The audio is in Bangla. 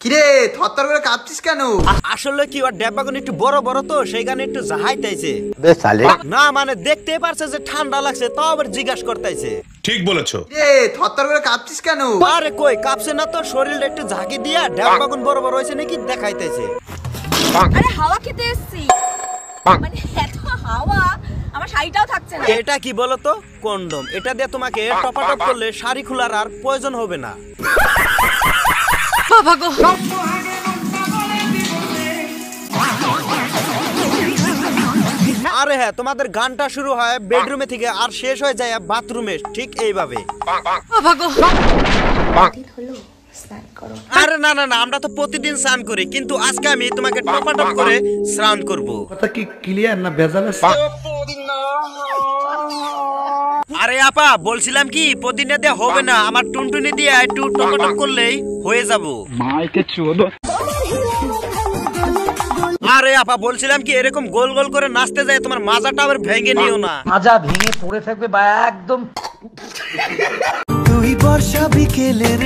কিরে থরথর করে কাঁপছিস কেন? আসলে কি ওর ড্যাবাগুন একটু বড় বড় তো সেইখানে একটু জাহাইতাইছে। না মানে দেখতেই পারছে যে ঠান্ডা লাগছে, তাও আবার জিজ্ঞাসা করতেছে। ঠিক বলেছো। রে থরথর করে কাঁপছিস কেন? আরে কই কাঁপছে না তো, শরীরটা একটু ঝাঁকি দিয়া ড্যাবাগুন বড় বড় হইছে নাকি দেখাইতেছে। আরে হাওয়া খেতে এসেছি, মানে এত হাওয়া আমার শাড়িটাও থাকছে না। এটা কি বলো তো? কন্ডম। এটা দিয়ে তোমাকে টপাটপ করলে শাড়ি খোলার আর প্রয়োজন হবে না। বাবা গো, আরে হ্যাঁ, তোমাদের গানটা শুরু হয় বেডরুমে থেকে আর শেষ হয়ে যায় বাথরুমে, ঠিক এইভাবে। বাবা গো, আরে না না না, আমরা তো প্রতিদিন স্নান করি, কিন্তু আজকে আমি তোমাকে টপাটপ করে স্নান করব। কথা কি ক্লিয়ার না ভেজাল আছে? আরে আপা বলছিলাম কি পদিনে দিয়ে হবে না, আমার টুনটুনি দিয়ে একটু টপাটপ করলেই হয়ে যাব। আরে আপা বলছিলাম কি এরকম গোল গোল করে নাচতে যায় তোমার মাজাটা আবার ভেঙে নিও না। মাজা ভেঙে পড়ে থাকবে বা একদম। তুই বর্ষা বিকেলের